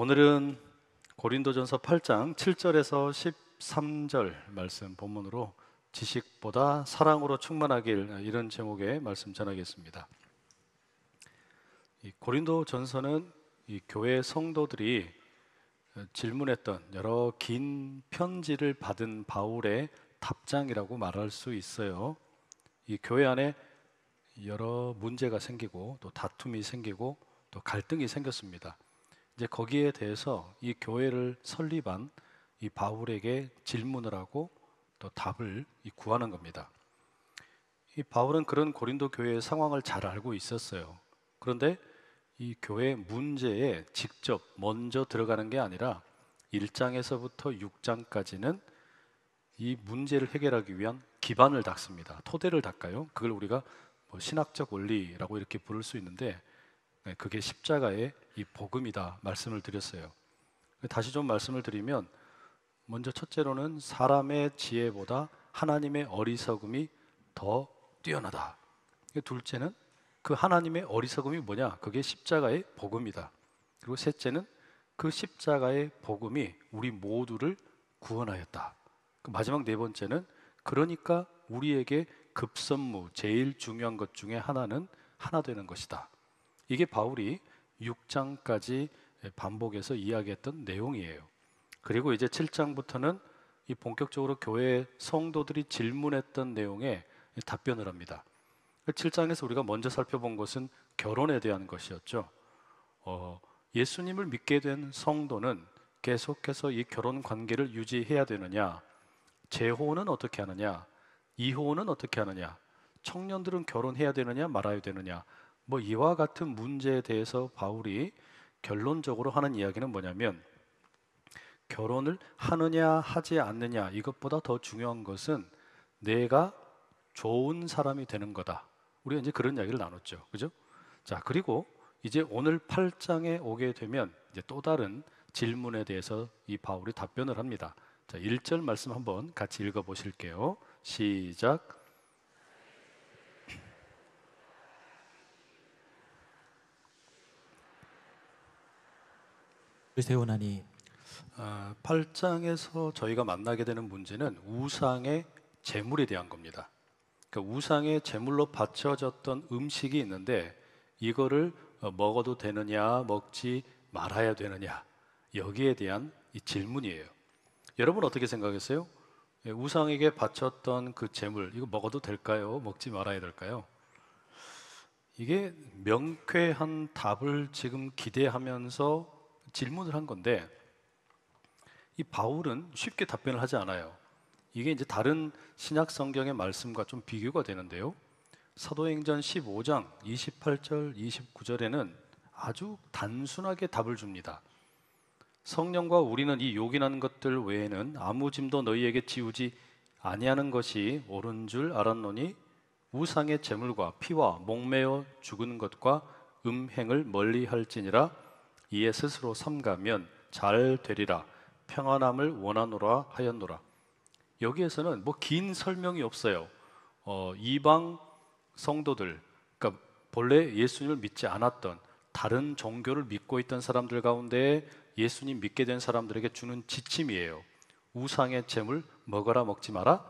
오늘은 고린도전서 8장 7절에서 13절 말씀 본문으로 지식보다 사랑으로 충만하길, 이런 제목의 말씀 전하겠습니다. 이 고린도전서는 이 교회 성도들이 질문했던 여러 긴 편지를 받은 바울의 답장이라고 말할 수 있어요. 이 교회 안에 여러 문제가 생기고 또 다툼이 생기고 또 갈등이 생겼습니다. 이제 거기에 대해서 이 교회를 설립한 이 바울에게 질문을 하고 또 답을 구하는 겁니다. 이 바울은 그런 고린도 교회의 상황을 잘 알고 있었어요. 그런데 이 교회 문제에 직접 먼저 들어가는 게 아니라 1장에서부터 6장까지는 이 문제를 해결하기 위한 기반을 닦습니다. 토대를 닦아요. 그걸 우리가 신학적 원리라고 이렇게 부를 수 있는데, 그게 십자가의 이 복음이다 말씀을 드렸어요. 다시 좀 말씀을 드리면, 먼저 첫째로는 사람의 지혜보다 하나님의 어리석음이 더 뛰어나다. 둘째는 그 하나님의 어리석음이 뭐냐? 그게 십자가의 복음이다. 그리고 셋째는 그 십자가의 복음이 우리 모두를 구원하였다. 그 마지막 네 번째는 그러니까 우리에게 급선무, 제일 중요한 것 중에 하나는 하나 되는 것이다. 이게 바울이 6장까지 반복해서 이야기했던 내용이에요. 그리고 이제 7장부터는 이 본격적으로 교회 성도들이 질문했던 내용에 답변을 합니다. 7장에서 우리가 먼저 살펴본 것은 결혼에 대한 것이었죠. 예수님을 믿게 된 성도는 계속해서 이 결혼 관계를 유지해야 되느냐, 재혼은 어떻게 하느냐, 이혼은 어떻게 하느냐, 청년들은 결혼해야 되느냐 말아야 되느냐, 이와 같은 문제에 대해서 바울이 결론적으로 하는 이야기는 뭐냐면, 결혼을 하느냐 하지 않느냐 이것보다 더 중요한 것은 내가 좋은 사람이 되는 거다. 우리가 이제 그런 이야기를 나눴죠. 그죠? 자, 그리고 이제 오늘 8장에 오게 되면 이제 또 다른 질문에 대해서 이 바울이 답변을 합니다. 자, 1절 말씀 한번 같이 읽어 보실게요. 시작. 세우나니 8장에서 저희가 만나게 되는 문제는 우상의 제물에 대한 겁니다. 그러니까 우상의 제물로 바쳐졌던 음식이 있는데 이거를 먹어도 되느냐 먹지 말아야 되느냐, 여기에 대한 이 질문이에요. 여러분 어떻게 생각했어요? 우상에게 바쳤던 그 제물, 이거 먹어도 될까요? 먹지 말아야 될까요? 이게 명쾌한 답을 지금 기대하면서 질문을 한 건데, 이 바울은 쉽게 답변을 하지 않아요. 이게 이제 다른 신약 성경의 말씀과 좀 비교가 되는데요. 사도행전 15장 28절 29절에는 아주 단순하게 답을 줍니다. 성령과 우리는 이 요긴한 것들 외에는 아무 짐도 너희에게 지우지 아니하는 것이 옳은 줄 알았노니 우상의 제물과 피와 목매어 죽은 것과 음행을 멀리할지니라. 이에 스스로 삼가면 잘 되리라. 평안함을 원하노라 하였노라. 여기에서는 긴 설명이 없어요. 이방 성도들, 그러니까 본래 예수님을 믿지 않았던 다른 종교를 믿고 있던 사람들 가운데 예수님 믿게 된 사람들에게 주는 지침이에요. 우상의 제물 먹어라 먹지 마라?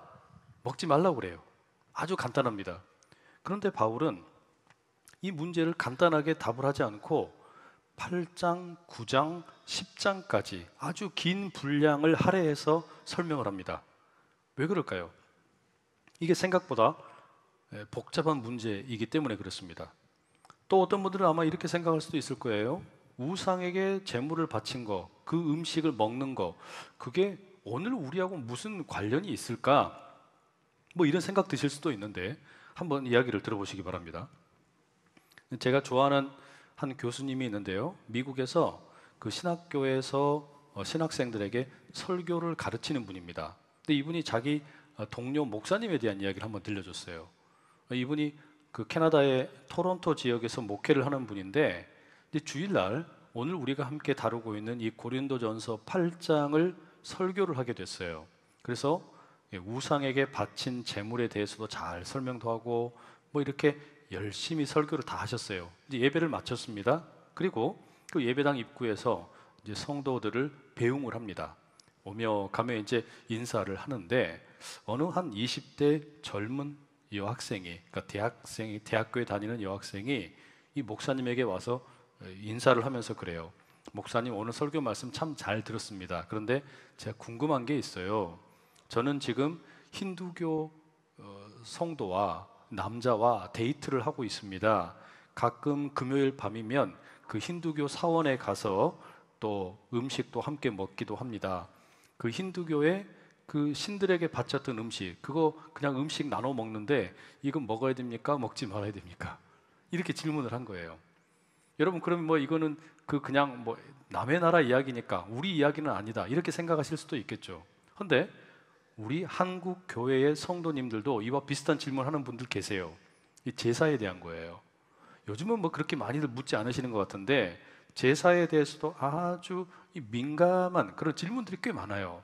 먹지 말라고 그래요. 아주 간단합니다. 그런데 바울은 이 문제를 간단하게 답을 하지 않고 8장, 9장, 10장까지 아주 긴 분량을 할애해서 설명을 합니다. 왜 그럴까요? 이게 생각보다 복잡한 문제이기 때문에 그렇습니다. 또 어떤 분들은 아마 이렇게 생각할 수도 있을 거예요. 우상에게 제물을 바친 거, 그 음식을 먹는 거, 그게 오늘 우리하고 무슨 관련이 있을까? 이런 생각 드실 수도 있는데 한번 이야기를 들어보시기 바랍니다. 제가 좋아하는 한 교수님이 있는데요. 미국에서 그 신학교에서 신학생들에게 설교를 가르치는 분입니다. 근데 이분이 자기 동료 목사님에 대한 이야기를 한번 들려줬어요. 이분이 그 캐나다의 토론토 지역에서 목회를 하는 분인데, 주일날 오늘 우리가 함께 다루고 있는 이 고린도전서 8장을 설교를 하게 됐어요. 그래서 우상에게 바친 제물에 대해서도 잘 설명도 하고 이렇게 열심히 설교를 다 하셨어요. 이제 예배를 마쳤습니다. 그리고 그 예배당 입구에서 이제 성도들을 배웅을 합니다. 오며 가며 이제 인사를 하는데 어느 한 20대 젊은 여학생이, 그러니까 대학교에 다니는 여학생이 이 목사님에게 와서 인사를 하면서 그래요. 목사님, 오늘 설교 말씀 참 잘 들었습니다. 그런데 제가 궁금한 게 있어요. 저는 지금 힌두교 성도와 남자와 데이트를 하고 있습니다. 가끔 금요일 밤이면 그 힌두교 사원에 가서 또 음식도 함께 먹기도 합니다. 그 힌두교의 그 신들에게 바쳤던 음식, 그거 그냥 음식 나눠 먹는데 이건 먹어야 됩니까? 먹지 말아야 됩니까? 이렇게 질문을 한 거예요. 여러분, 그럼 뭐 이거는 그냥 뭐 남의 나라 이야기니까 우리 이야기는 아니다, 이렇게 생각하실 수도 있겠죠. 그런데 우리 한국 교회의 성도님들도 이와 비슷한 질문하는 분들 계세요. 이 제사에 대한 거예요. 요즘은 뭐 그렇게 많이들 묻지 않으시는 것 같은데 제사에 대해서도 아주 민감한 그런 질문들이 꽤 많아요.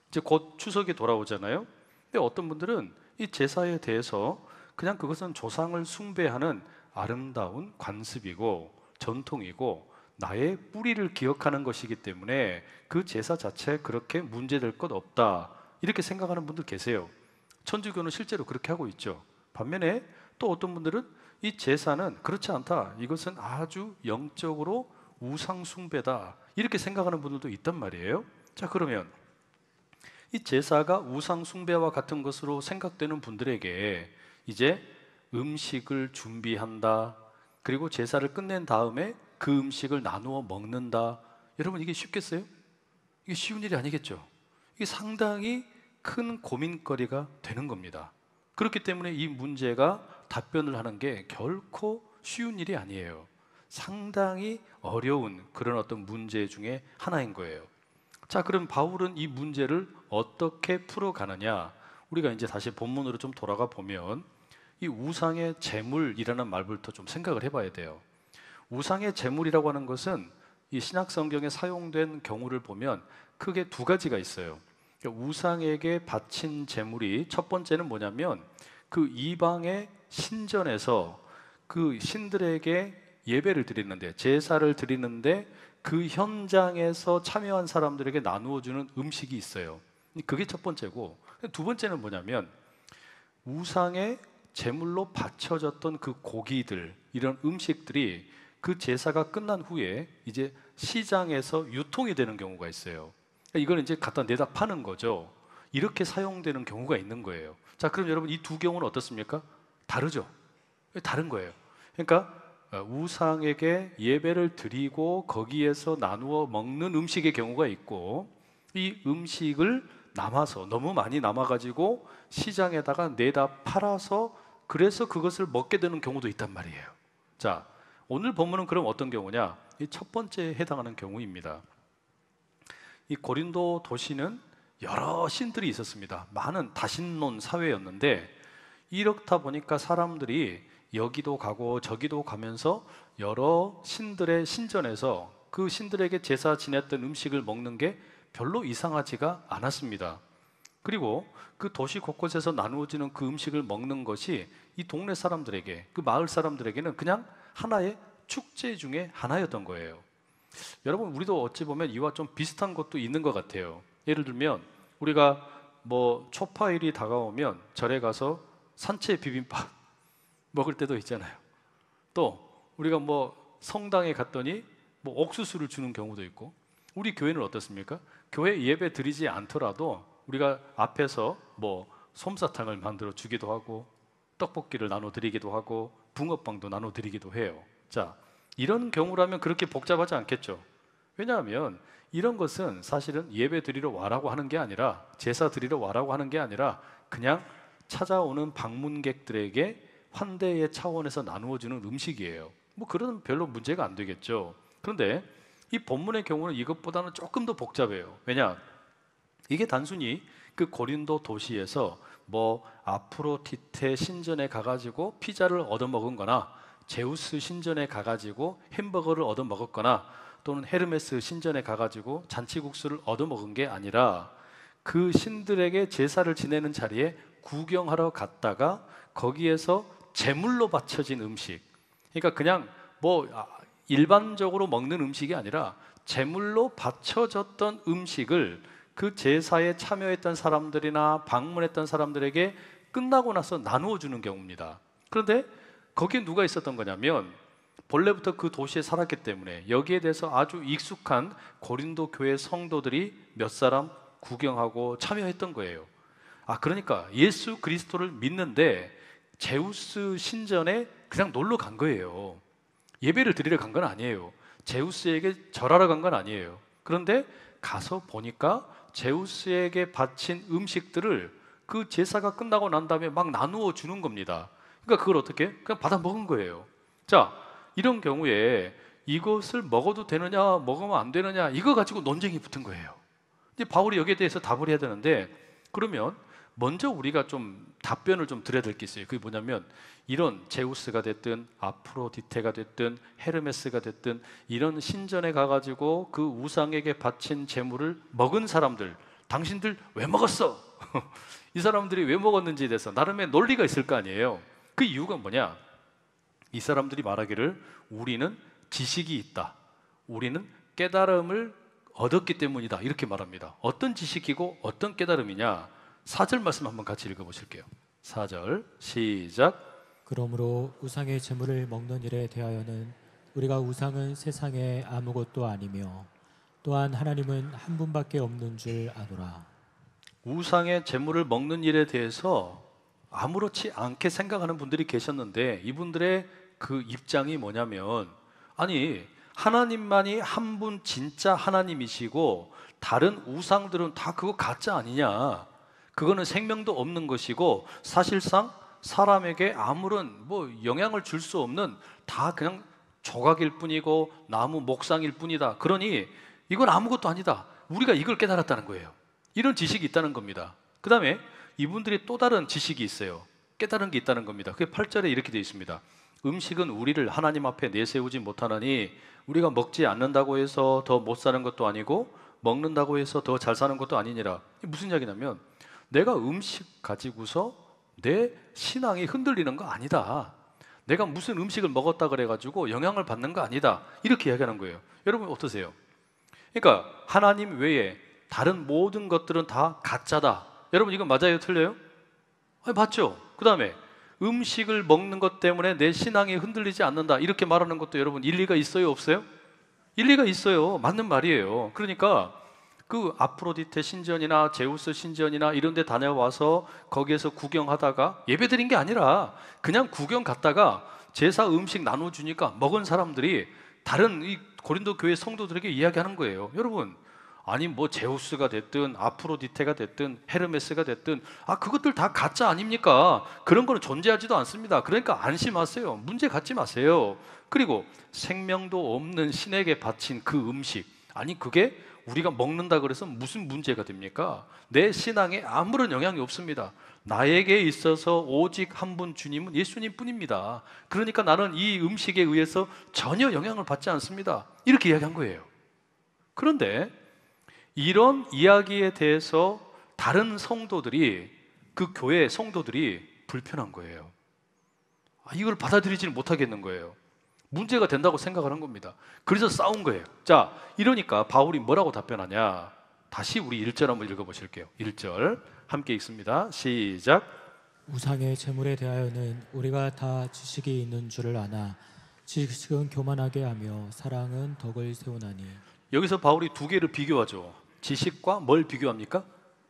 이제 곧 추석이 돌아오잖아요. 근데 어떤 분들은 이 제사에 대해서 그냥 그것은 조상을 숭배하는 아름다운 관습이고 전통이고 나의 뿌리를 기억하는 것이기 때문에 그 제사 자체에 그렇게 문제될 것 없다, 이렇게 생각하는 분들 계세요. 천주교는 실제로 그렇게 하고 있죠. 반면에 또 어떤 분들은 이 제사는 그렇지 않다, 이것은 아주 영적으로 우상 숭배다, 이렇게 생각하는 분들도 있단 말이에요. 자, 그러면 이 제사가 우상 숭배와 같은 것으로 생각되는 분들에게 이제 음식을 준비한다, 그리고 제사를 끝낸 다음에 그 음식을 나누어 먹는다, 여러분 이게 쉽겠어요? 이게 쉬운 일이 아니겠죠. 이게 상당히 큰 고민거리가 되는 겁니다. 그렇기 때문에 이 문제가 답변을 하는 게 결코 쉬운 일이 아니에요. 상당히 어려운 그런 어떤 문제 중에 하나인 거예요. 자, 그럼 바울은 이 문제를 어떻게 풀어가느냐? 우리가 이제 다시 본문으로 좀 돌아가 보면 이 우상의 제물이라는 말부터 좀 생각을 해봐야 돼요. 우상의 제물이라고 하는 것은 이 신약 성경에 사용된 경우를 보면 크게 두 가지가 있어요. 그러니까 우상에게 바친 제물이, 첫 번째는 뭐냐면 그 이방의 신전에서 그 신들에게 예배를 드리는데, 제사를 드리는데 그 현장에서 참여한 사람들에게 나누어 주는 음식이 있어요. 그게 첫 번째고, 두 번째는 뭐냐면 우상의 제물로 바쳐졌던 그 고기들, 이런 음식들이 그 제사가 끝난 후에 이제 시장에서 유통이 되는 경우가 있어요. 이걸 이제 갖다 내다 파는 거죠. 이렇게 사용되는 경우가 있는 거예요. 자, 그럼 여러분 이 두 경우는 어떻습니까? 다르죠? 다른 거예요. 그러니까 우상에게 예배를 드리고 거기에서 나누어 먹는 음식의 경우가 있고, 이 음식을 남아서 너무 많이 남아가지고 시장에다가 내다 팔아서 그래서 그것을 먹게 되는 경우도 있단 말이에요. 자, 오늘 본문은 그럼 어떤 경우냐? 이 첫 번째에 해당하는 경우입니다. 이 고린도 도시는 여러 신들이 있었습니다. 많은 다신론 사회였는데 이렇다 보니까 사람들이 여기도 가고 저기도 가면서 여러 신들의 신전에서 그 신들에게 제사 지냈던 음식을 먹는 게 별로 이상하지가 않았습니다. 그리고 그 도시 곳곳에서 나누어지는 그 음식을 먹는 것이 이 동네 사람들에게, 그 마을 사람들에게는 그냥 하나의 축제 중에 하나였던 거예요. 여러분, 우리도 어찌 보면 이와 좀 비슷한 것도 있는 것 같아요. 예를 들면 우리가 뭐 초파일이 다가오면 절에 가서 산채 비빔밥 먹을 때도 있잖아요. 또 우리가 뭐 성당에 갔더니 뭐 옥수수를 주는 경우도 있고, 우리 교회는 어떻습니까? 교회 예배 드리지 않더라도 우리가 앞에서 뭐 솜사탕을 만들어 주기도 하고 떡볶이를 나눠 드리기도 하고 붕어빵도 나눠 드리기도 해요. 자, 이런 경우라면 그렇게 복잡하지 않겠죠. 왜냐하면 이런 것은 사실은 예배 드리러 와라고 하는 게 아니라, 제사 드리러 와라고 하는 게 아니라 그냥 찾아오는 방문객들에게 환대의 차원에서 나누어주는 음식이에요. 뭐 그런 별로 문제가 안 되겠죠. 그런데 이 본문의 경우는 이것보다는 조금 더 복잡해요. 왜냐? 이게 단순히 그 고린도 도시에서 뭐 아프로디테 신전에 가가지고 피자를 얻어먹은 거나 제우스 신전에 가가지고 햄버거를 얻어먹었거나 또는 헤르메스 신전에 가가지고 잔치국수를 얻어먹은 게 아니라 그 신들에게 제사를 지내는 자리에 구경하러 갔다가 거기에서 제물로 바쳐진 음식, 그러니까 그냥 뭐 일반적으로 먹는 음식이 아니라 제물로 바쳐졌던 음식을 그 제사에 참여했던 사람들이나 방문했던 사람들에게 끝나고 나서 나누어 주는 경우입니다. 그런데 거기에 누가 있었던 거냐면 본래부터 그 도시에 살았기 때문에 여기에 대해서 아주 익숙한 고린도 교회 성도들이 몇 사람 구경하고 참여했던 거예요. 그러니까 예수 그리스도를 믿는데 제우스 신전에 그냥 놀러 간 거예요. 예배를 드리러 간 건 아니에요. 제우스에게 절하러 간 건 아니에요. 그런데 가서 보니까 제우스에게 바친 음식들을 그 제사가 끝나고 난 다음에 막 나누어 주는 겁니다. 그러니까 그걸 어떻게? 그냥 받아 먹은 거예요. 자, 이런 경우에 이것을 먹어도 되느냐, 먹으면 안 되느냐, 이거 가지고 논쟁이 붙은 거예요. 이제 바울이 여기에 대해서 답을 해야 되는데, 그러면 먼저 우리가 좀 답변을 좀 드려야 될 게 있어요. 그게 뭐냐면, 이런 제우스가 됐든 아프로디테가 됐든 헤르메스가 됐든 이런 신전에 가가지고 그 우상에게 바친 제물을 먹은 사람들, 당신들 왜 먹었어? 이 사람들이 왜 먹었는지에 대해서 나름의 논리가 있을 거 아니에요. 그 이유가 뭐냐? 이 사람들이 말하기를 우리는 지식이 있다, 우리는 깨달음을 얻었기 때문이다, 이렇게 말합니다. 어떤 지식이고 어떤 깨달음이냐? 4절 말씀 한번 같이 읽어보실게요. 4절 시작. 그러므로 우상의 제물을 먹는 일에 대하여는 우리가 우상은 세상에 아무것도 아니며 또한 하나님은 한 분밖에 없는 줄 아노라. 우상의 제물을 먹는 일에 대해서 아무렇지 않게 생각하는 분들이 계셨는데, 이분들의 그 입장이 뭐냐면, 아니 하나님만이 한 분 진짜 하나님이시고 다른 우상들은 다 그거 가짜 아니냐, 그거는 생명도 없는 것이고 사실상 사람에게 아무런 영향을 줄 수 없는, 다 그냥 조각일 뿐이고 나무 목상일 뿐이다, 그러니 이건 아무것도 아니다, 우리가 이걸 깨달았다는 거예요. 이런 지식이 있다는 겁니다. 그 다음에 이분들이 또 다른 지식이 있어요. 깨달은 게 있다는 겁니다. 그게 8절에 이렇게 되어 있습니다. 음식은 우리를 하나님 앞에 내세우지 못하나니 우리가 먹지 않는다고 해서 더 못 사는 것도 아니고 먹는다고 해서 더 잘 사는 것도 아니니라. 이게 무슨 이야기냐면, 내가 음식 가지고서 내 신앙이 흔들리는 거 아니다, 내가 무슨 음식을 먹었다 그래가지고 영향을 받는 거 아니다, 이렇게 이야기하는 거예요. 여러분 어떠세요? 그러니까 하나님 외에 다른 모든 것들은 다 가짜다. 여러분 이건 맞아요, 틀려요? 맞죠? 그 다음에 음식을 먹는 것 때문에 내 신앙이 흔들리지 않는다, 이렇게 말하는 것도 여러분 일리가 있어요, 없어요? 일리가 있어요. 맞는 말이에요. 그러니까 그 아프로디테 신전이나 제우스 신전이나 이런 데 다녀와서 거기에서 구경하다가 예배드린 게 아니라 그냥 구경 갔다가 제사 음식 나눠주니까 먹은 사람들이 다른 이 고린도 교회 성도들에게 이야기하는 거예요. 여러분, 아니 제우스가 됐든 아프로디테가 됐든 헤르메스가 됐든 그것들 다 가짜 아닙니까? 그런 거는 존재하지도 않습니다. 그러니까 안심하세요. 문제 갖지 마세요. 그리고 생명도 없는 신에게 바친 그 음식, 아니 그게 우리가 먹는다 그래서 무슨 문제가 됩니까? 내 신앙에 아무런 영향이 없습니다. 나에게 있어서 오직 한 분 주님은 예수님 뿐입니다. 그러니까 나는 이 음식에 의해서 전혀 영향을 받지 않습니다, 이렇게 이야기한 거예요. 그런데 이런 이야기에 대해서 다른 성도들이, 그 교회 성도들이 불편한 거예요. 이걸 받아들이지는 못하겠는 거예요. 문제가 된다고 생각을 한 겁니다. 그래서 싸운 거예요. 자, 이러니까 바울이 뭐라고 답변하냐? 다시 우리 1절 한번 읽어보실게요. 1절 함께 읽습니다. 시작. 우상의 제물에 대하여는 우리가 다 지식이 있는 줄을 아나 지식은 교만하게 하며 사랑은 덕을 세우나니. 여기서 바울이 두 개를 비교하죠. 지식과 뭘 비교합니까?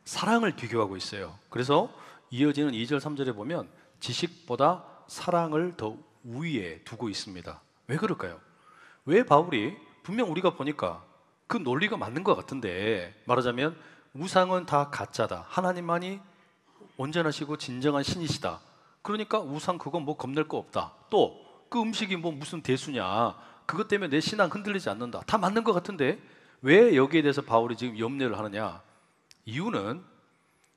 사랑을 비교하고 있어요. 그래서 이어지는 2절 3절에 보면 지식보다 사랑을 더 우위에 두고 있습니다. 왜 그럴까요? 왜 바울이, 분명 우리가 보니까 그 논리가 맞는 것 같은데, 말하자면 우상은 다 가짜다, 하나님만이 온전하시고 진정한 신이시다, 그러니까 우상 그건 겁낼 거 없다, 또 그 음식이 무슨 대수냐, 그것 때문에 내 신앙 흔들리지 않는다, 다 맞는 것 같은데 왜 여기에 대해서 바울이 지금 염려를 하느냐? 이유는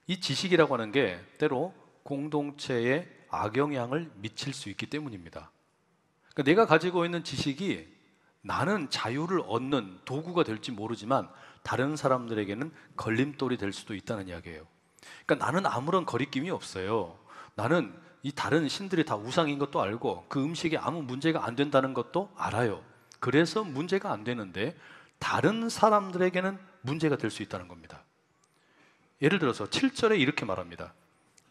이 지식이라고 하는 게 때로 공동체에 악영향을 미칠 수 있기 때문입니다. 그러니까 내가 가지고 있는 지식이 나는 자유를 얻는 도구가 될지 모르지만 다른 사람들에게는 걸림돌이 될 수도 있다는 이야기예요. 그러니까 나는 아무런 거리낌이 없어요. 나는 이 다른 신들이 다 우상인 것도 알고 그 음식에 아무 문제가 안 된다는 것도 알아요. 그래서 문제가 안 되는데 다른 사람들에게는 문제가 될 수 있다는 겁니다. 예를 들어서 7절에 이렇게 말합니다.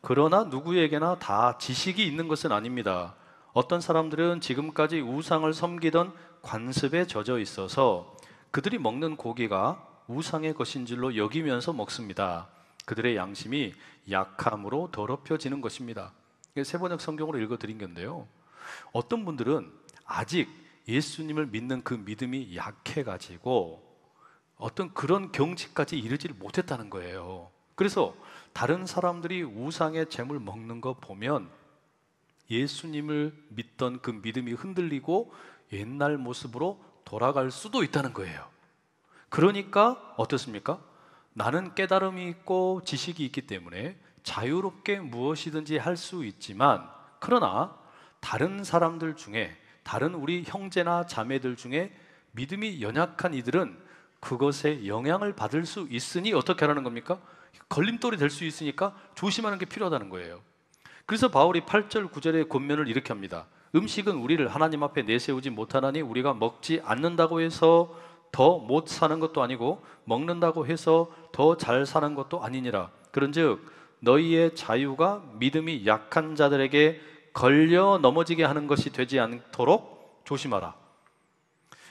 그러나 누구에게나 다 지식이 있는 것은 아닙니다. 어떤 사람들은 지금까지 우상을 섬기던 관습에 젖어 있어서 그들이 먹는 고기가 우상의 것인 줄로 여기면서 먹습니다. 그들의 양심이 약함으로 더럽혀지는 것입니다. 세번역 성경으로 읽어드린 건데요, 어떤 분들은 아직 예수님을 믿는 그 믿음이 약해가지고 어떤 그런 경지까지 이르지를 못했다는 거예요. 그래서 다른 사람들이 우상의 재물 먹는 거 보면 예수님을 믿던 그 믿음이 흔들리고 옛날 모습으로 돌아갈 수도 있다는 거예요. 그러니까 어떻습니까? 나는 깨달음이 있고 지식이 있기 때문에 자유롭게 무엇이든지 할 수 있지만, 그러나 다른 사람들 중에, 다른 우리 형제나 자매들 중에 믿음이 연약한 이들은 그것에 영향을 받을 수 있으니 어떻게 하라는 겁니까? 걸림돌이 될 수 있으니까 조심하는 게 필요하다는 거예요. 그래서 바울이 8절 9절의 권면을 이렇게 합니다. 음식은 우리를 하나님 앞에 내세우지 못하나니 우리가 먹지 않는다고 해서 더 못 사는 것도 아니고 먹는다고 해서 더 잘 사는 것도 아니니라. 그런즉 너희의 자유가 믿음이 약한 자들에게 걸려 넘어지게 하는 것이 되지 않도록 조심하라.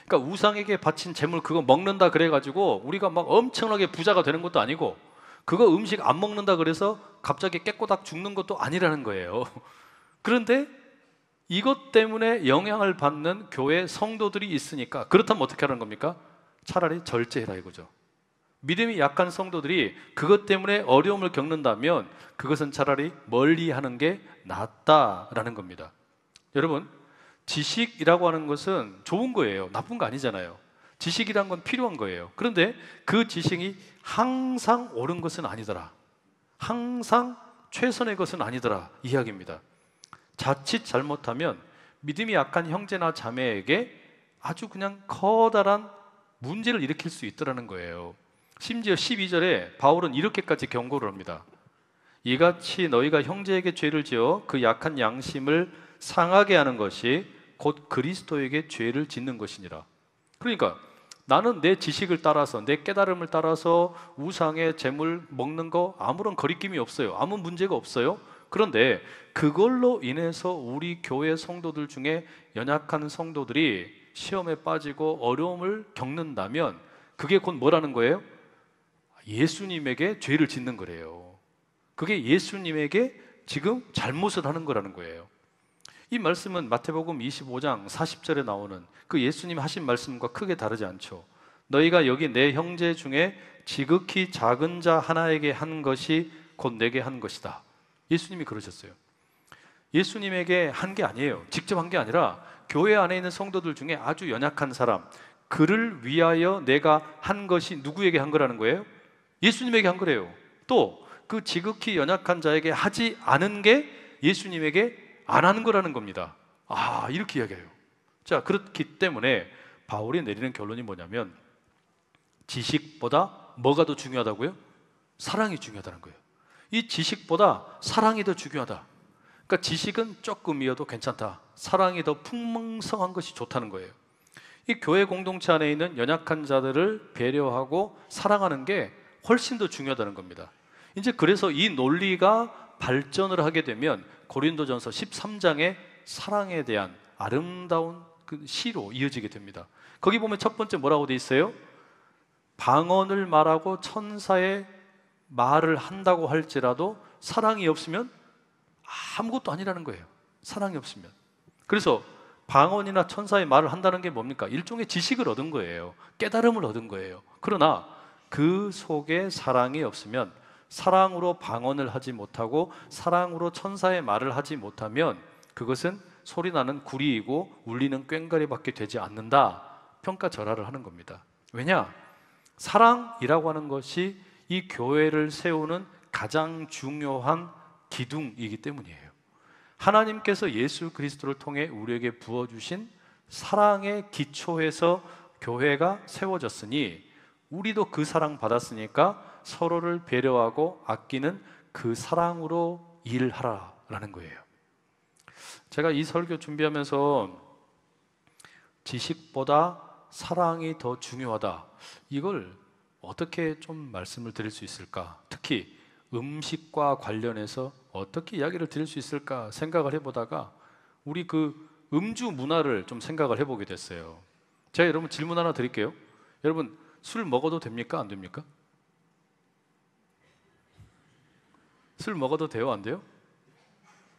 그러니까 우상에게 바친 재물 그거 먹는다 그래가지고 우리가 막 엄청나게 부자가 되는 것도 아니고, 그거 음식 안 먹는다 그래서 갑자기 깨꼬닥 죽는 것도 아니라는 거예요. 그런데 이것 때문에 영향을 받는 교회 성도들이 있으니까, 그렇다면 어떻게 하는 겁니까? 차라리 절제해라 이거죠. 믿음이 약한 성도들이 그것 때문에 어려움을 겪는다면 그것은 차라리 멀리하는 게 낫다라는 겁니다. 여러분, 지식이라고 하는 것은 좋은 거예요. 나쁜 거 아니잖아요. 지식이란 건 필요한 거예요. 그런데 그 지식이 항상 옳은 것은 아니더라, 항상 최선의 것은 아니더라 이야기입니다. 자칫 잘못하면 믿음이 약한 형제나 자매에게 아주 그냥 커다란 문제를 일으킬 수 있더라는 거예요. 심지어 12절에 바울은 이렇게까지 경고를 합니다. 이같이 너희가 형제에게 죄를 지어 그 약한 양심을 상하게 하는 것이 곧 그리스도에게 죄를 짓는 것이니라. 그러니까 나는 내 지식을 따라서, 내 깨달음을 따라서 우상의 재물 먹는 거 아무런 거리낌이 없어요. 아무 문제가 없어요. 그런데 그걸로 인해서 우리 교회 성도들 중에 연약한 성도들이 시험에 빠지고 어려움을 겪는다면 그게 곧 뭐라는 거예요? 예수님에게 죄를 짓는 거래요. 그게 예수님에게 지금 잘못을 하는 거라는 거예요. 이 말씀은 마태복음 25장 40절에 나오는 그 예수님 하신 말씀과 크게 다르지 않죠. 너희가 여기 내 형제 중에 지극히 작은 자 하나에게 한 것이 곧 내게 한 것이다. 예수님이 그러셨어요. 예수님에게 한 게 아니에요. 직접 한 게 아니라 교회 안에 있는 성도들 중에 아주 연약한 사람, 그를 위하여 내가 한 것이 누구에게 한 거라는 거예요? 예수님에게 한 거래요. 또 그 지극히 연약한 자에게 하지 않은 게 예수님에게 안 하는 거라는 겁니다. 아, 이렇게 이야기해요. 자, 그렇기 때문에 바울이 내리는 결론이 뭐냐면 지식보다 뭐가 더 중요하다고요? 사랑이 중요하다는 거예요. 이 지식보다 사랑이 더 중요하다. 그러니까 지식은 조금이어도 괜찮다, 사랑이 더 풍성한 것이 좋다는 거예요. 이 교회 공동체 안에 있는 연약한 자들을 배려하고 사랑하는 게 훨씬 더 중요하다는 겁니다. 이제 그래서 이 논리가 발전을 하게 되면 고린도전서 13장의 사랑에 대한 아름다운 그 시로 이어지게 됩니다. 거기 보면 첫 번째 뭐라고 돼 있어요? 방언을 말하고 천사의 말을 한다고 할지라도 사랑이 없으면 아무것도 아니라는 거예요. 사랑이 없으면. 그래서 방언이나 천사의 말을 한다는 게 뭡니까? 일종의 지식을 얻은 거예요. 깨달음을 얻은 거예요. 그러나 그 속에 사랑이 없으면, 사랑으로 방언을 하지 못하고 사랑으로 천사의 말을 하지 못하면 그것은 소리나는 구리이고 울리는 꽹과리밖에 되지 않는다, 평가절하를 하는 겁니다. 왜냐? 사랑이라고 하는 것이 이 교회를 세우는 가장 중요한 기둥이기 때문이에요. 하나님께서 예수 그리스도를 통해 우리에게 부어주신 사랑의 기초에서 교회가 세워졌으니 우리도 그 사랑 받았으니까 서로를 배려하고 아끼는 그 사랑으로 일하라라는 거예요. 제가 이 설교 준비하면서 지식보다 사랑이 더 중요하다. 이걸 어떻게 좀 말씀을 드릴 수 있을까? 특히 음식과 관련해서 어떻게 이야기를 드릴 수 있을까 생각을 해보다가 우리 그 음주 문화를 좀 생각을 해보게 됐어요. 제가 여러분 질문 하나 드릴게요. 여러분 술 먹어도 됩니까? 안 됩니까? 술 먹어도 돼요? 안 돼요?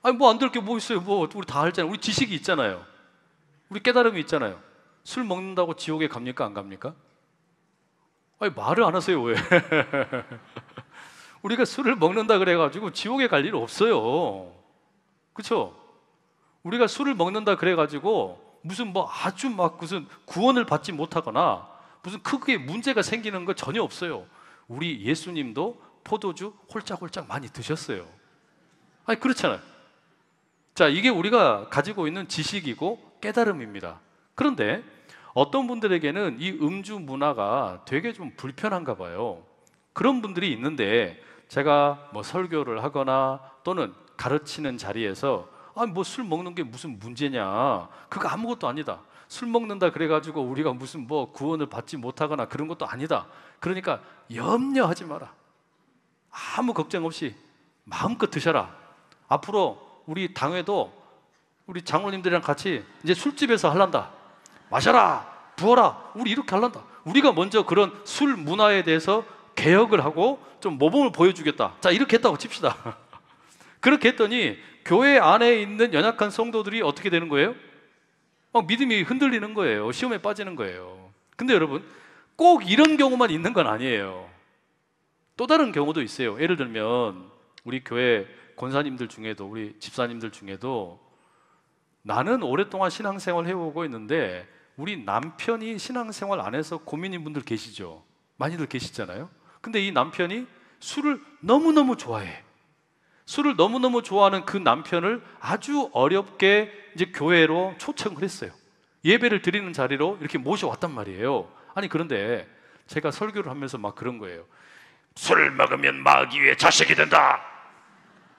아니 뭐 안 될 게 뭐 있어요? 뭐 우리 다 알잖아요. 우리 지식이 있잖아요. 우리 깨달음이 있잖아요. 술 먹는다고 지옥에 갑니까? 안 갑니까? 아니 말을 안 하세요 왜? 우리가 술을 먹는다 그래가지고 지옥에 갈 일 없어요. 그렇죠? 우리가 술을 먹는다 그래가지고 무슨 뭐 아주 막 무슨 구원을 받지 못하거나 무슨 크게 문제가 생기는 거 전혀 없어요. 우리 예수님도 포도주 홀짝홀짝 많이 드셨어요. 아니 그렇잖아요. 자, 이게 우리가 가지고 있는 지식이고 깨달음입니다. 그런데 어떤 분들에게는 이 음주 문화가 되게 좀 불편한가 봐요. 그런 분들이 있는데 제가 뭐 설교를 하거나 또는 가르치는 자리에서 뭐 술 먹는 게 무슨 문제냐, 그거 아무것도 아니다. 술 먹는다 그래가지고 우리가 무슨 뭐 구원을 받지 못하거나 그런 것도 아니다. 그러니까 염려하지 마라. 아무 걱정 없이 마음껏 드셔라. 앞으로 우리 당회도 우리 장로님들이랑 같이 이제 술집에서 할란다. 마셔라, 부어라. 우리 이렇게 할란다. 우리가 먼저 그런 술 문화에 대해서 개혁을 하고 좀 모범을 보여주겠다. 자, 이렇게 했다고 칩시다. 그렇게 했더니 교회 안에 있는 연약한 성도들이 어떻게 되는 거예요? 믿음이 흔들리는 거예요. 시험에 빠지는 거예요. 근데 여러분, 꼭 이런 경우만 있는 건 아니에요. 또 다른 경우도 있어요. 예를 들면 우리 교회 권사님들 중에도 우리 집사님들 중에도 나는 오랫동안 신앙생활 해오고 있는데 우리 남편이 신앙생활 안 해서 고민인 분들 계시죠? 많이들 계시잖아요. 근데 이 남편이 술을 너무너무 좋아해. 술을 너무너무 좋아하는 그 남편을 아주 어렵게 이제 교회로 초청을 했어요. 예배를 드리는 자리로 이렇게 모셔왔단 말이에요. 아니 그런데 제가 설교를 하면서 막 그런 거예요. 술 먹으면 마귀의 자식이 된다.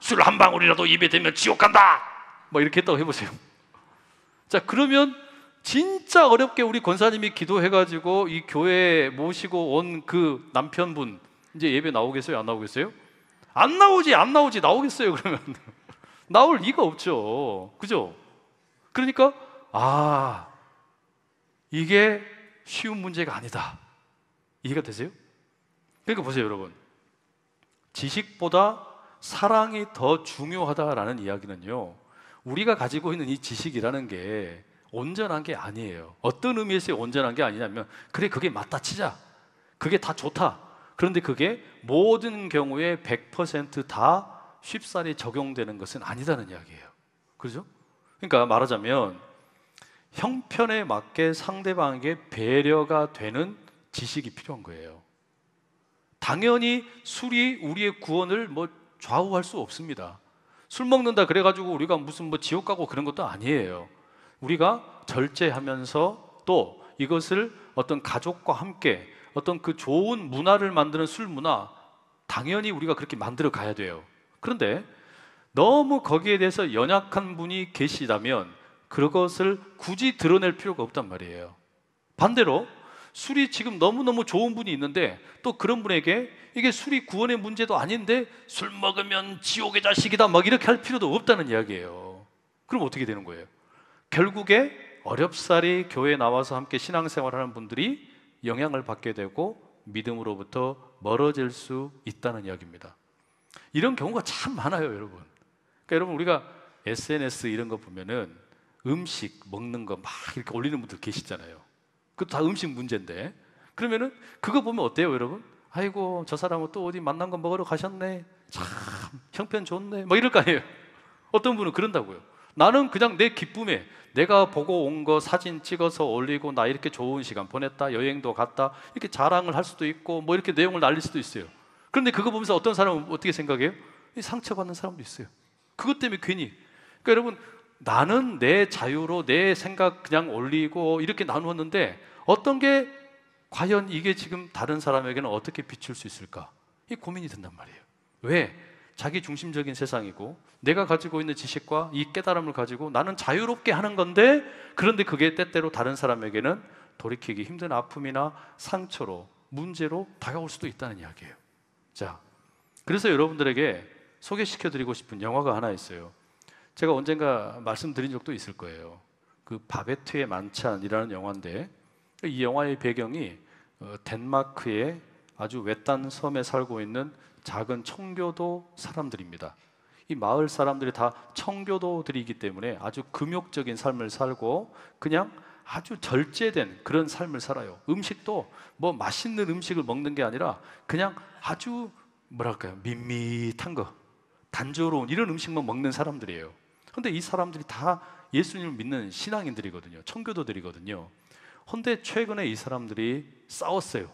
술 한 방울이라도 입에 대면 지옥 간다. 뭐 이렇게 했다고 해보세요. 자, 그러면 진짜 어렵게 우리 권사님이 기도해가지고 이 교회에 모시고 온 그 남편분 이제 예배 나오겠어요? 안 나오겠어요? 안 나오지 나오겠어요? 그러면 나올 리가 없죠. 그죠? 그러니까 이게 쉬운 문제가 아니다. 이해가 되세요? 그러니까 보세요 여러분, 지식보다 사랑이 더 중요하다라는 이야기는요, 우리가 가지고 있는 이 지식이라는 게 온전한 게 아니에요. 어떤 의미에서 온전한 게 아니냐면, 그래 그게 맞다 치자, 그게 다 좋다. 그런데 그게 모든 경우에 100% 다 쉽사리 적용되는 것은 아니다는 이야기예요. 그렇죠? 그러니까 말하자면 형편에 맞게 상대방에게 배려가 되는 지식이 필요한 거예요. 당연히 술이 우리의 구원을 뭐 좌우할 수 없습니다. 술 먹는다 그래가지고 우리가 무슨 뭐 지옥 가고 그런 것도 아니에요. 우리가 절제하면서 또 이것을 어떤 가족과 함께 어떤 그 좋은 문화를 만드는 술 문화, 당연히 우리가 그렇게 만들어 가야 돼요. 그런데 너무 거기에 대해서 연약한 분이 계시다면 그것을 굳이 드러낼 필요가 없단 말이에요. 반대로 술이 지금 너무너무 좋은 분이 있는데 또 그런 분에게 이게 술이 구원의 문제도 아닌데 술 먹으면 지옥의 자식이다 막 이렇게 할 필요도 없다는 이야기예요. 그럼 어떻게 되는 거예요? 결국에 어렵사리 교회에 나와서 함께 신앙생활하는 분들이 영향을 받게 되고 믿음으로부터 멀어질 수 있다는 이야기입니다. 이런 경우가 참 많아요 여러분. 그러니까 여러분, 우리가 SNS 이런 거 보면은 음식 먹는 거 막 이렇게 올리는 분들 계시잖아요. 그것도 다 음식 문제인데, 그러면은 그거 보면 어때요 여러분? 아이고 저 사람은 또 어디 만난 거 먹으러 가셨네, 참 형편 좋네 막 이럴 거 아니에요. 어떤 분은 그런다고요. 나는 그냥 내 기쁨에 내가 보고 온 거 사진 찍어서 올리고 나 이렇게 좋은 시간 보냈다, 여행도 갔다, 이렇게 자랑을 할 수도 있고 뭐 이렇게 내용을 날릴 수도 있어요. 그런데 그거 보면서 어떤 사람은 어떻게 생각해요? 상처받는 사람도 있어요. 그것 때문에 괜히. 그러니까 여러분, 나는 내 자유로 내 생각 그냥 올리고 이렇게 나누었는데 어떤 게 과연 이게 지금 다른 사람에게는 어떻게 비출 수 있을까? 이 고민이 든단 말이에요. 왜? 자기 중심적인 세상이고 내가 가지고 있는 지식과 이 깨달음을 가지고 나는 자유롭게 하는 건데, 그런데 그게 때때로 다른 사람에게는 돌이키기 힘든 아픔이나 상처로, 문제로 다가올 수도 있다는 이야기예요. 자, 그래서 여러분들에게 소개시켜드리고 싶은 영화가 하나 있어요. 제가 언젠가 말씀드린 적도 있을 거예요. 그 바베트의 만찬이라는 영화인데, 이 영화의 배경이 덴마크의 아주 외딴 섬에 살고 있는 작은 청교도 사람들입니다. 이 마을 사람들이 다 청교도들이기 때문에 아주 금욕적인 삶을 살고 그냥 아주 절제된 그런 삶을 살아요. 음식도 뭐 맛있는 음식을 먹는 게 아니라 그냥 아주 뭐랄까요, 밋밋한 거, 단조로운 이런 음식만 먹는 사람들이에요. 근데 이 사람들이 다 예수님을 믿는 신앙인들이거든요. 청교도들이거든요. 근데 최근에 이 사람들이 싸웠어요.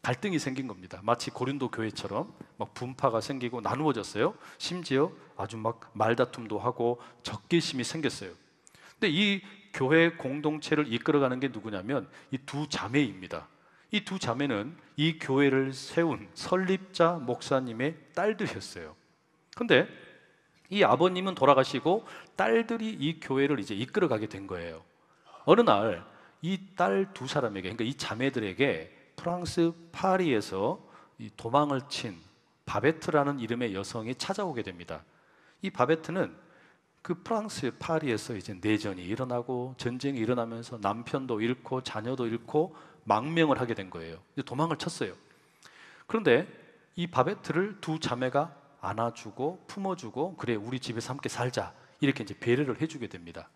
갈등이 생긴 겁니다. 마치 고린도 교회처럼 막 분파가 생기고 나누어졌어요. 심지어 아주 막 말다툼도 하고 적개심이 생겼어요. 근데 이 교회 공동체를 이끌어가는 게 누구냐면 이 두 자매입니다. 이 두 자매는 이 교회를 세운 설립자 목사님의 딸들이었어요. 근데 이 아버님은 돌아가시고 딸들이 이 교회를 이제 이끌어가게 된 거예요. 어느 날 이 딸 두 사람에게, 그러니까 이 자매들에게 프랑스 파리에서 이 도망을 친 바베트라는 이름의 여성이 찾아오게 됩니다. 이 바베트는 그 프랑스 파리에서 이제 내전이 일어나고 전쟁이 일어나면서 남편도 잃고 자녀도 잃고 망명을 하게 된 거예요. 이제 도망을 쳤어요. 그런데 이 바베트를 두 자매가 안아주고 품어주고, 그래 우리 집에서 함께 살자, 이렇게 이제 배려를 해주게 됩니다.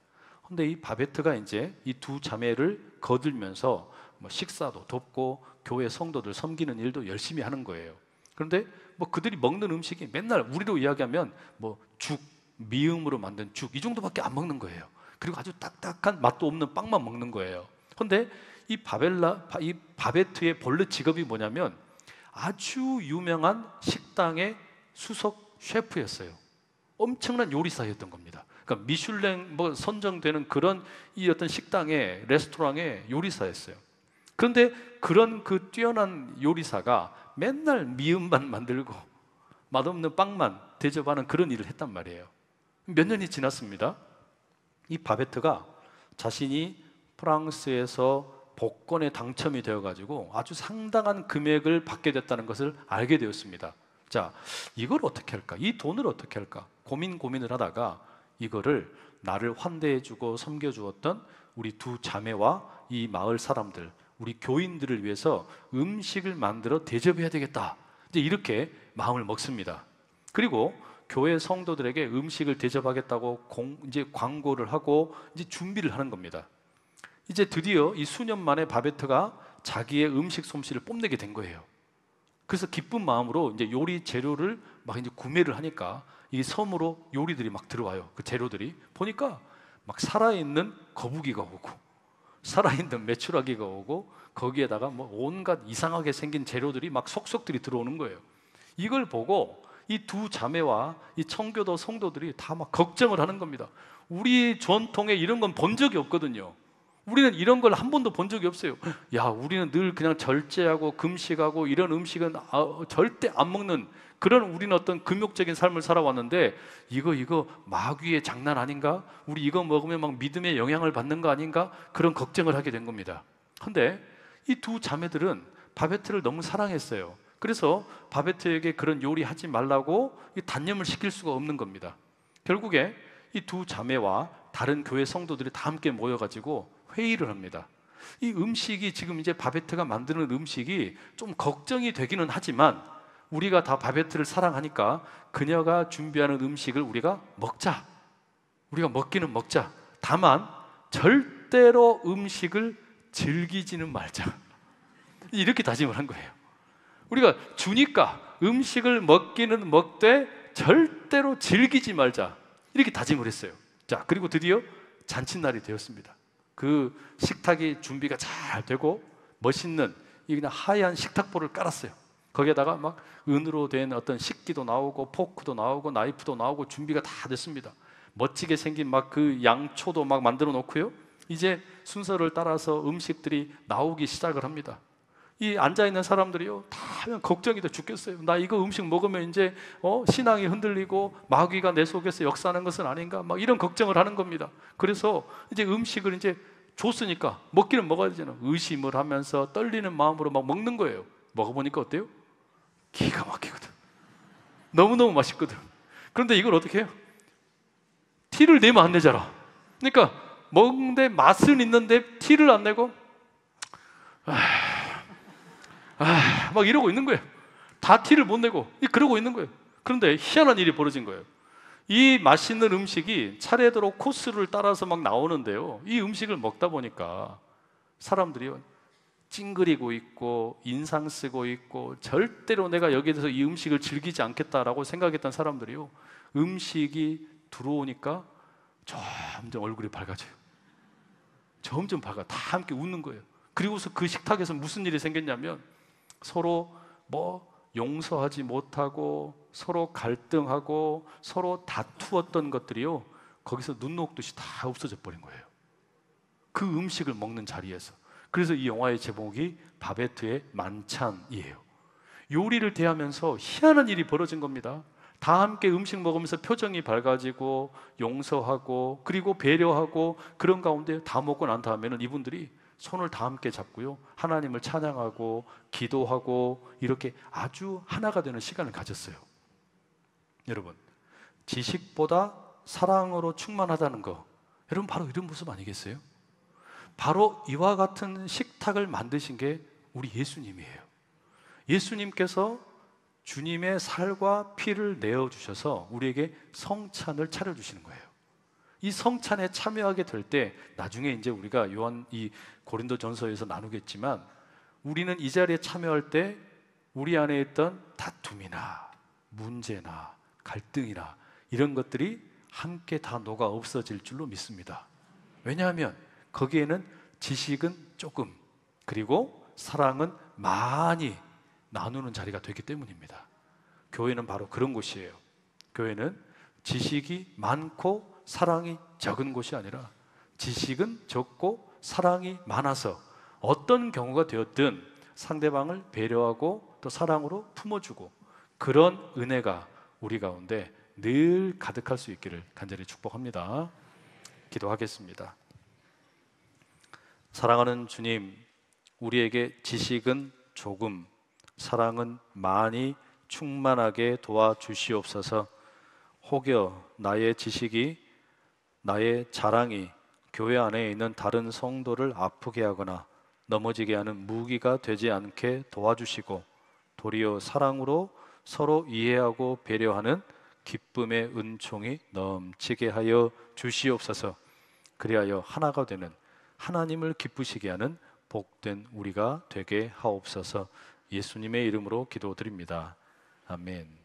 근데 이 바베트가 이제 이 두 자매를 거들면서 뭐 식사도 돕고 교회 성도들 섬기는 일도 열심히 하는 거예요. 그런데 뭐 그들이 먹는 음식이 맨날 우리로 이야기하면 뭐 죽, 미음으로 만든 죽, 이 정도밖에 안 먹는 거예요. 그리고 아주 딱딱한 맛도 없는 빵만 먹는 거예요. 그런데 이 바베트의 본래 직업이 뭐냐면 아주 유명한 식당의 수석 셰프였어요. 엄청난 요리사였던 겁니다. 그러니까 미슐랭 뭐 선정되는 그런 이 어떤 식당의 레스토랑의 요리사였어요. 그런데 그런 그 뛰어난 요리사가 맨날 미음만 만들고 맛없는 빵만 대접하는 그런 일을 했단 말이에요. 몇 년이 지났습니다. 이 바베트가 자신이 프랑스에서 복권에 당첨이 되어가지고 아주 상당한 금액을 받게 됐다는 것을 알게 되었습니다. 자, 이걸 어떻게 할까? 이 돈을 어떻게 할까? 고민을 하다가 이거를 나를 환대해주고 섬겨주었던 우리 두 자매와 이 마을 사람들, 우리 교인들을 위해서 음식을 만들어 대접해야 되겠다, 이제 이렇게 마음을 먹습니다. 그리고 교회 성도들에게 음식을 대접하겠다고 이제 광고를 하고 이제 준비를 하는 겁니다. 이제 드디어 이 수년 만에 바베트가 자기의 음식 솜씨를 뽐내게 된 거예요. 그래서 기쁜 마음으로 이제 요리 재료를 막 이제 구매를 하니까 이 섬으로 요리들이 막 들어와요. 그 재료들이 보니까 막 살아있는 거북이가 오고 살아있는 메추라기가 오고 거기에다가 뭐 온갖 이상하게 생긴 재료들이 막 속속들이 들어오는 거예요. 이걸 보고 이 두 자매와 이 청교도 성도들이 다 막 걱정을 하는 겁니다. 우리 전통에 이런 건 본 적이 없거든요. 우리는 이런 걸 한 번도 본 적이 없어요. 야, 우리는 늘 그냥 절제하고 금식하고 이런 음식은 절대 안 먹는 그런, 우리는 어떤 금욕적인 삶을 살아왔는데 이거 마귀의 장난 아닌가? 우리 이거 먹으면 막 믿음의 영향을 받는 거 아닌가? 그런 걱정을 하게 된 겁니다. 그런데 이 두 자매들은 바베트를 너무 사랑했어요. 그래서 바베트에게 그런 요리하지 말라고 단념을 시킬 수가 없는 겁니다. 결국에 이 두 자매와 다른 교회 성도들이 다 함께 모여가지고 회의를 합니다. 이 음식이 지금 이제 바베트가 만드는 음식이 좀 걱정이 되기는 하지만 우리가 다 바베트를 사랑하니까 그녀가 준비하는 음식을 우리가 먹자. 우리가 먹기는 먹자. 다만 절대로 음식을 즐기지는 말자. 이렇게 다짐을 한 거예요. 우리가 주니까 음식을 먹기는 먹되 절대로 즐기지 말자, 이렇게 다짐을 했어요. 자, 그리고 드디어 잔칫날이 되었습니다. 그 식탁이 준비가 잘 되고 멋있는 이 그냥 하얀 식탁보를 깔았어요. 거기에다가 막 은으로 된 어떤 식기도 나오고 포크도 나오고 나이프도 나오고 준비가 다 됐습니다. 멋지게 생긴 막 그 양초도 막 만들어 놓고요. 이제 순서를 따라서 음식들이 나오기 시작을 합니다. 이 앉아있는 사람들이요, 다 걱정이 돼 죽겠어요. 나 이거 음식 먹으면 이제 신앙이 흔들리고 마귀가 내 속에서 역사하는 것은 아닌가, 막 이런 걱정을 하는 겁니다. 그래서 이제 음식을 이제 줬으니까 먹기는 먹어야 되잖아. 의심을 하면서 떨리는 마음으로 막 먹는 거예요. 먹어보니까 어때요? 기가 막히거든. 너무너무 맛있거든. 그런데 이걸 어떻게 해요? 티를 내면 안 되잖아. 그러니까 먹는데 맛은 있는데 티를 안 내고 막 이러고 있는 거예요. 다 티를 못 내고 그러고 있는 거예요. 그런데 희한한 일이 벌어진 거예요. 이 맛있는 음식이 차례대로 코스를 따라서 막 나오는데요, 이 음식을 먹다 보니까 사람들이 찡그리고 있고 인상 쓰고 있고, 절대로 내가 여기에 대해서 이 음식을 즐기지 않겠다라고 생각했던 사람들이요, 음식이 들어오니까 점점 얼굴이 밝아져요. 점점 밝아. 다 함께 웃는 거예요. 그리고서 그 식탁에서 무슨 일이 생겼냐면, 서로 용서하지 못하고 서로 갈등하고 서로 다투었던 것들이요, 거기서 눈 녹듯이 다 없어져 버린 거예요. 그 음식을 먹는 자리에서. 그래서 이 영화의 제목이 바베트의 만찬이에요. 요리를 대하면서 희한한 일이 벌어진 겁니다. 다 함께 음식 먹으면서 표정이 밝아지고 용서하고 그리고 배려하고, 그런 가운데 다 먹고 난 다음에는 이분들이 손을 다 함께 잡고요, 하나님을 찬양하고 기도하고 이렇게 아주 하나가 되는 시간을 가졌어요. 여러분, 지식보다 사랑으로 충만하다는 거, 여러분 바로 이런 모습 아니겠어요? 바로 이와 같은 식탁을 만드신 게 우리 예수님이에요. 예수님께서 주님의 살과 피를 내어주셔서 우리에게 성찬을 차려주시는 거예요. 이 성찬에 참여하게 될 때, 나중에 이제 우리가 이 고린도전서에서 나누겠지만, 우리는 이 자리에 참여할 때 우리 안에 있던 다툼이나 문제나 갈등이나 이런 것들이 함께 다 녹아 없어질 줄로 믿습니다. 왜냐하면 거기에는 지식은 조금, 그리고 사랑은 많이 나누는 자리가 되기 때문입니다. 교회는 바로 그런 곳이에요. 교회는 지식이 많고 사랑이 적은 곳이 아니라, 지식은 적고 사랑이 많아서 어떤 경우가 되었든 상대방을 배려하고 또 사랑으로 품어주고, 그런 은혜가 우리 가운데 늘 가득할 수 있기를 간절히 축복합니다. 기도하겠습니다. 사랑하는 주님, 우리에게 지식은 조금, 사랑은 많이 충만하게 도와주시옵소서. 혹여 나의 지식이, 나의 자랑이 교회 안에 있는 다른 성도를 아프게 하거나 넘어지게 하는 무기가 되지 않게 도와주시고, 도리어 사랑으로 서로 이해하고 배려하는 기쁨의 은총이 넘치게 하여 주시옵소서. 그리하여 하나가 되는, 하나님을 기쁘시게 하는 복된 우리가 되게 하옵소서. 예수님의 이름으로 기도드립니다. 아멘.